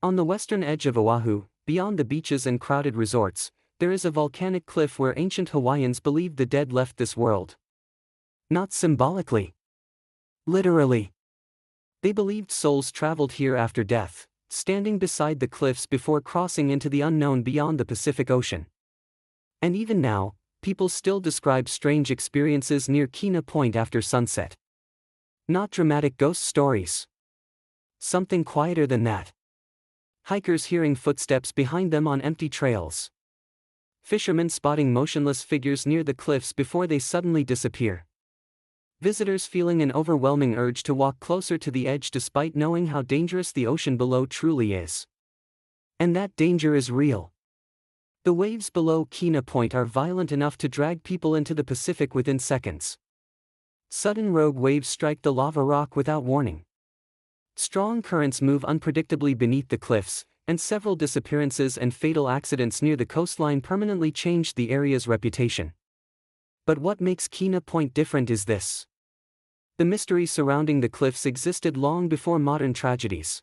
On the western edge of Oahu, beyond the beaches and crowded resorts, there is a volcanic cliff where ancient Hawaiians believed the dead left this world. Not symbolically. Literally. They believed souls traveled here after death, standing beside the cliffs before crossing into the unknown beyond the Pacific Ocean. And even now, people still describe strange experiences near Kaʻena Point after sunset. Not dramatic ghost stories. Something quieter than that. Hikers hearing footsteps behind them on empty trails. Fishermen spotting motionless figures near the cliffs before they suddenly disappear. Visitors feeling an overwhelming urge to walk closer to the edge despite knowing how dangerous the ocean below truly is. And that danger is real. The waves below Kaʻena Point are violent enough to drag people into the Pacific within seconds. Sudden rogue waves strike the lava rock without warning. Strong currents move unpredictably beneath the cliffs, and several disappearances and fatal accidents near the coastline permanently changed the area's reputation. But what makes Kaʻena Point different is this. The mystery surrounding the cliffs existed long before modern tragedies.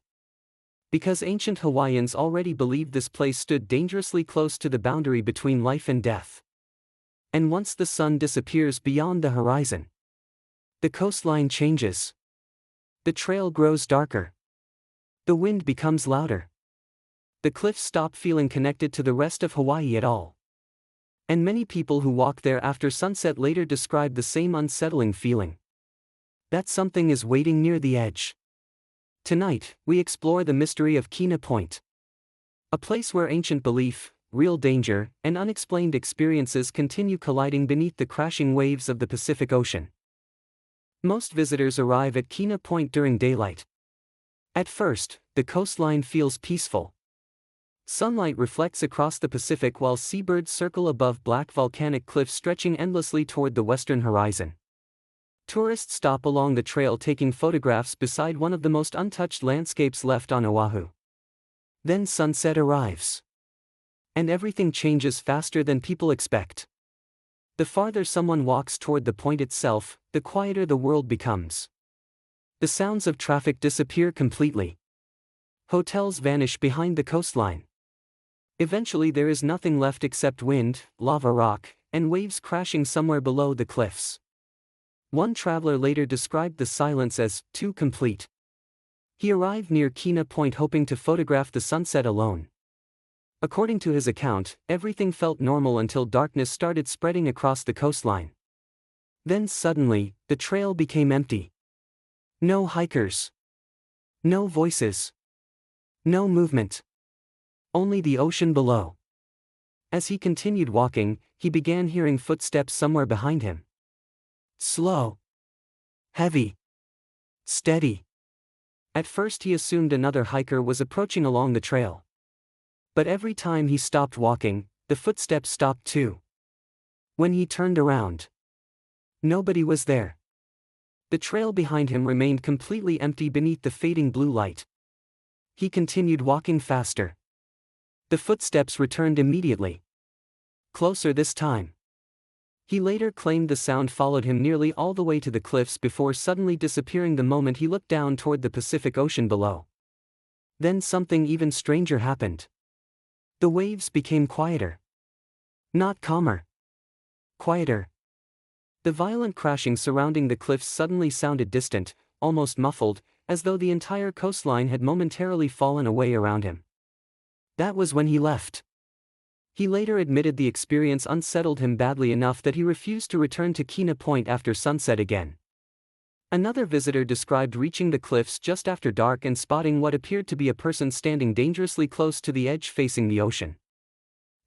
Because ancient Hawaiians already believed this place stood dangerously close to the boundary between life and death. And once the sun disappears beyond the horizon, the coastline changes. The trail grows darker. The wind becomes louder. The cliffs stop feeling connected to the rest of Hawaii at all. And many people who walk there after sunset later describe the same unsettling feeling. That something is waiting near the edge. Tonight, we explore the mystery of Kaʻena Point. A place where ancient belief, real danger, and unexplained experiences continue colliding beneath the crashing waves of the Pacific Ocean. Most visitors arrive at Kaʻena Point during daylight. At first, the coastline feels peaceful. Sunlight reflects across the Pacific while seabirds circle above black volcanic cliffs stretching endlessly toward the western horizon. Tourists stop along the trail taking photographs beside one of the most untouched landscapes left on Oahu. Then sunset arrives. And everything changes faster than people expect. The farther someone walks toward the point itself, the quieter the world becomes. The sounds of traffic disappear completely. Hotels vanish behind the coastline. Eventually there is nothing left except wind, lava rock, and waves crashing somewhere below the cliffs. One traveler later described the silence as too complete. He arrived near Kaʻena Point hoping to photograph the sunset alone. According to his account, everything felt normal until darkness started spreading across the coastline. Then suddenly, the trail became empty. No hikers. No voices. No movement. Only the ocean below. As he continued walking, he began hearing footsteps somewhere behind him. Slow. Heavy. Steady. At first he assumed another hiker was approaching along the trail. But every time he stopped walking, the footsteps stopped too. When he turned around, nobody was there. The trail behind him remained completely empty beneath the fading blue light. He continued walking faster. The footsteps returned immediately. Closer this time. He later claimed the sound followed him nearly all the way to the cliffs before suddenly disappearing the moment he looked down toward the Pacific Ocean below. Then something even stranger happened. The waves became quieter. Not calmer. Quieter. The violent crashing surrounding the cliffs suddenly sounded distant, almost muffled, as though the entire coastline had momentarily fallen away around him. That was when he left. He later admitted the experience unsettled him badly enough that he refused to return to Kaʻena Point after sunset again. Another visitor described reaching the cliffs just after dark and spotting what appeared to be a person standing dangerously close to the edge facing the ocean.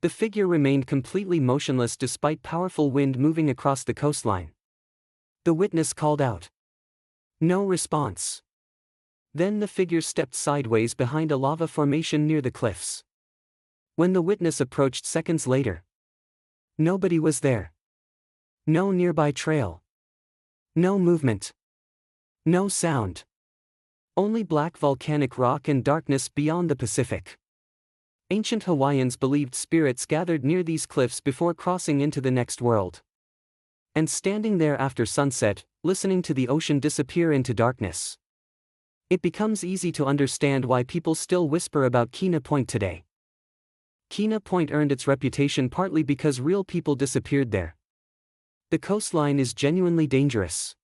The figure remained completely motionless despite powerful wind moving across the coastline. The witness called out. No response. Then the figure stepped sideways behind a lava formation near the cliffs. When the witness approached seconds later, nobody was there. No nearby trail. No movement. No sound. Only black volcanic rock and darkness beyond the Pacific. Ancient Hawaiians believed spirits gathered near these cliffs before crossing into the next world. And standing there after sunset, listening to the ocean disappear into darkness. It becomes easy to understand why people still whisper about Kaʻena Point today. Kaena Point earned its reputation partly because real people disappeared there. The coastline is genuinely dangerous.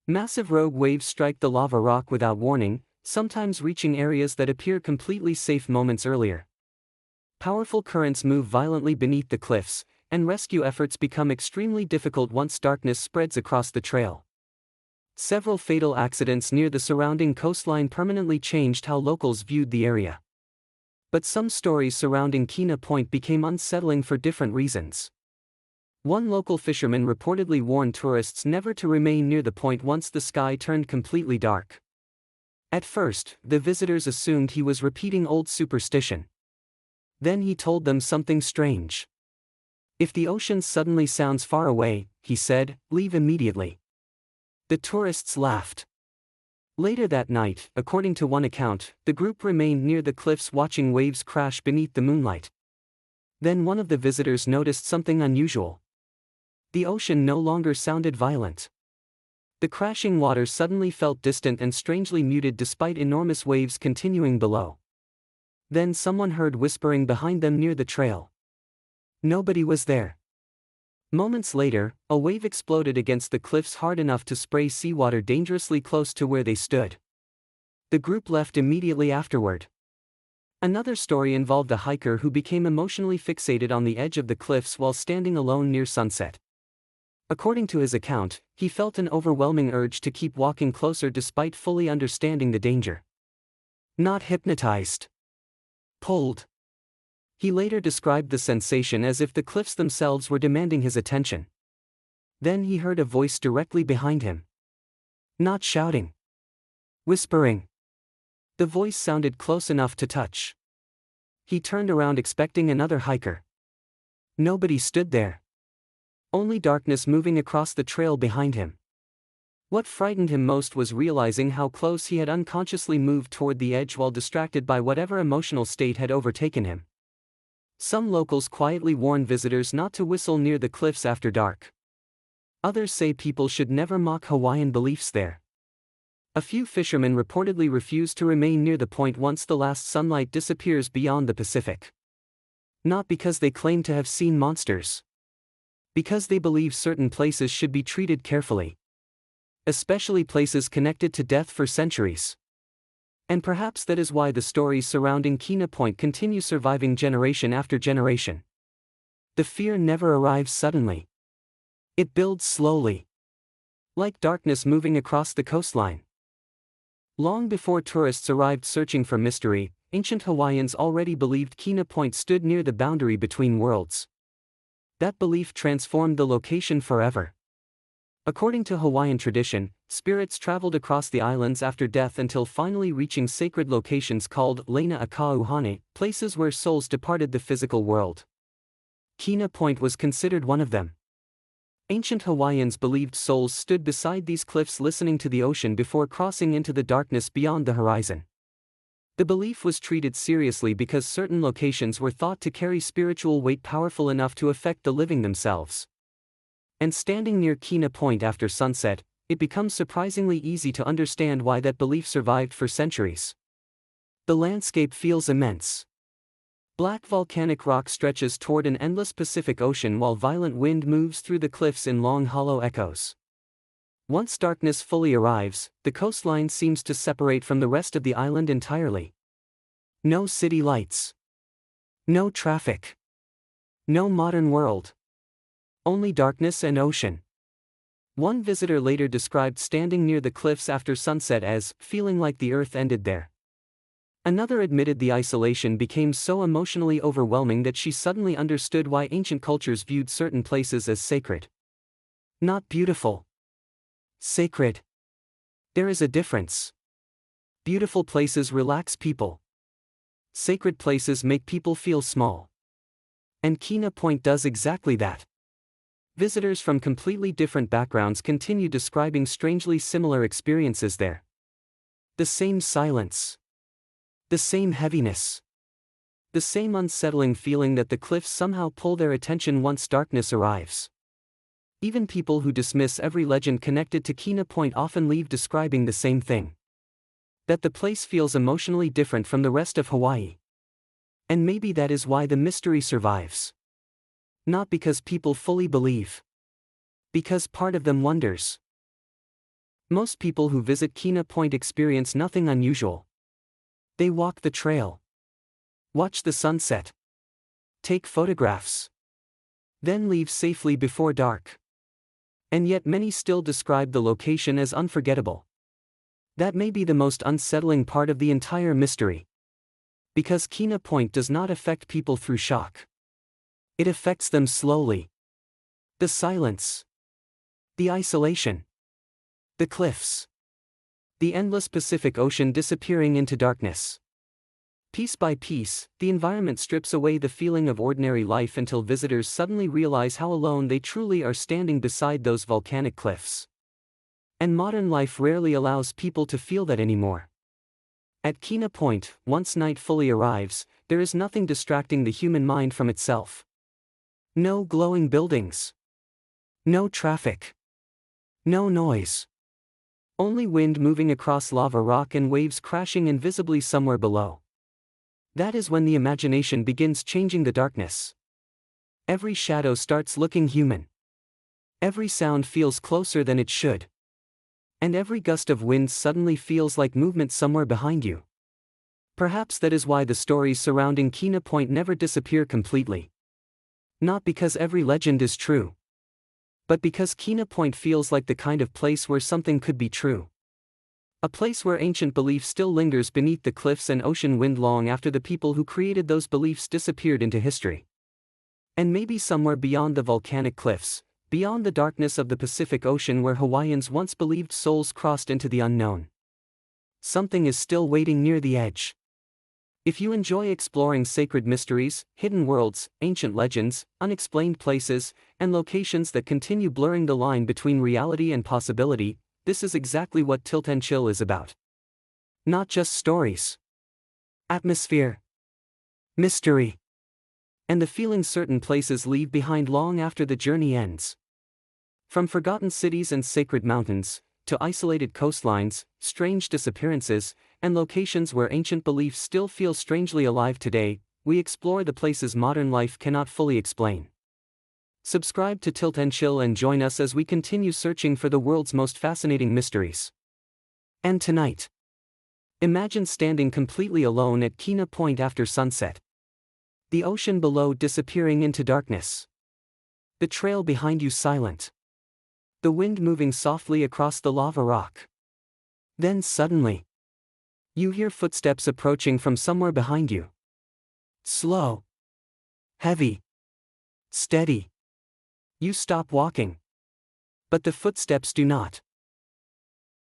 Massive rogue waves strike the lava rock without warning, sometimes reaching areas that appear completely safe moments earlier. Powerful currents move violently beneath the cliffs, and rescue efforts become extremely difficult once darkness spreads across the trail. Several fatal accidents near the surrounding coastline permanently changed how locals viewed the area. But some stories surrounding Kaena Point became unsettling for different reasons. One local fisherman reportedly warned tourists never to remain near the point once the sky turned completely dark. At first, the visitors assumed he was repeating old superstition. Then he told them something strange. If the ocean suddenly sounds far away, he said, leave immediately. The tourists laughed. Later that night, according to one account, the group remained near the cliffs watching waves crash beneath the moonlight. Then one of the visitors noticed something unusual. The ocean no longer sounded violent. The crashing water suddenly felt distant and strangely muted despite enormous waves continuing below. Then someone heard whispering behind them near the trail. Nobody was there. Moments later, a wave exploded against the cliffs hard enough to spray seawater dangerously close to where they stood. The group left immediately afterward. Another story involved a hiker who became emotionally fixated on the edge of the cliffs while standing alone near sunset. According to his account, he felt an overwhelming urge to keep walking closer despite fully understanding the danger. Not hypnotized. Pulled. He later described the sensation as if the cliffs themselves were demanding his attention. Then he heard a voice directly behind him. Not shouting. Whispering. The voice sounded close enough to touch. He turned around expecting another hiker. Nobody stood there. Only darkness moving across the trail behind him. What frightened him most was realizing how close he had unconsciously moved toward the edge while distracted by whatever emotional state had overtaken him. Some locals quietly warn visitors not to whistle near the cliffs after dark. Others say people should never mock Hawaiian beliefs there. A few fishermen reportedly refuse to remain near the point once the last sunlight disappears beyond the Pacific. Not because they claim to have seen monsters. Because they believe certain places should be treated carefully. Especially places connected to death for centuries. And perhaps that is why the stories surrounding Kaena Point continue surviving generation after generation. The fear never arrives suddenly. It builds slowly. Like darkness moving across the coastline. Long before tourists arrived searching for mystery, ancient Hawaiians already believed Kaena Point stood near the boundary between worlds. That belief transformed the location forever. According to Hawaiian tradition, spirits traveled across the islands after death until finally reaching sacred locations called Laina Akauhane, places where souls departed the physical world. Kaena Point was considered one of them. Ancient Hawaiians believed souls stood beside these cliffs listening to the ocean before crossing into the darkness beyond the horizon. The belief was treated seriously because certain locations were thought to carry spiritual weight powerful enough to affect the living themselves. And standing near Kaena Point after sunset, it becomes surprisingly easy to understand why that belief survived for centuries. The landscape feels immense. Black volcanic rock stretches toward an endless Pacific Ocean while violent wind moves through the cliffs in long hollow echoes. Once darkness fully arrives, the coastline seems to separate from the rest of the island entirely. No city lights. No traffic. No modern world. Only darkness and ocean. One visitor later described standing near the cliffs after sunset as feeling like the earth ended there. Another admitted the isolation became so emotionally overwhelming that she suddenly understood why ancient cultures viewed certain places as sacred. Not beautiful. Sacred. There is a difference. Beautiful places relax people. Sacred places make people feel small. And Kaena Point does exactly that. Visitors from completely different backgrounds continue describing strangely similar experiences there. The same silence. The same heaviness. The same unsettling feeling that the cliffs somehow pull their attention once darkness arrives. Even people who dismiss every legend connected to Kaena Point often leave describing the same thing. That the place feels emotionally different from the rest of Hawaii. And maybe that is why the mystery survives. Not because people fully believe. Because part of them wonders. Most people who visit Kaʻena Point experience nothing unusual. They walk the trail. Watch the sunset. Take photographs. Then leave safely before dark. And yet many still describe the location as unforgettable. That may be the most unsettling part of the entire mystery. Because Kaʻena Point does not affect people through shock. It affects them slowly. The silence. The isolation. The cliffs. The endless Pacific Ocean disappearing into darkness. Piece by piece, the environment strips away the feeling of ordinary life until visitors suddenly realize how alone they truly are standing beside those volcanic cliffs. And modern life rarely allows people to feel that anymore. At Kaʻena Point, once night fully arrives, there is nothing distracting the human mind from itself. No glowing buildings. No traffic. No noise. Only wind moving across lava rock and waves crashing invisibly somewhere below. That is when the imagination begins changing the darkness. Every shadow starts looking human. Every sound feels closer than it should. And every gust of wind suddenly feels like movement somewhere behind you. Perhaps that is why the stories surrounding Kaʻena Point never disappear completely. Not because every legend is true. But because Kaʻena Point feels like the kind of place where something could be true. A place where ancient belief still lingers beneath the cliffs and ocean wind long after the people who created those beliefs disappeared into history. And maybe somewhere beyond the volcanic cliffs, beyond the darkness of the Pacific Ocean where Hawaiians once believed souls crossed into the unknown, something is still waiting near the edge. If you enjoy exploring sacred mysteries, hidden worlds, ancient legends, unexplained places, and locations that continue blurring the line between reality and possibility, this is exactly what Tilt and Chill is about. Not just stories. Atmosphere. Mystery. And the feeling certain places leave behind long after the journey ends. From forgotten cities and sacred mountains, to isolated coastlines, strange disappearances, and locations where ancient beliefs still feel strangely alive today, we explore the places modern life cannot fully explain. Subscribe to Tilt and Chill and join us as we continue searching for the world's most fascinating mysteries. And tonight, imagine standing completely alone at Kaʻena Point after sunset. The ocean below disappearing into darkness. The trail behind you silent. The wind moving softly across the lava rock. Then suddenly, you hear footsteps approaching from somewhere behind you. Slow. Heavy. Steady. You stop walking. But the footsteps do not.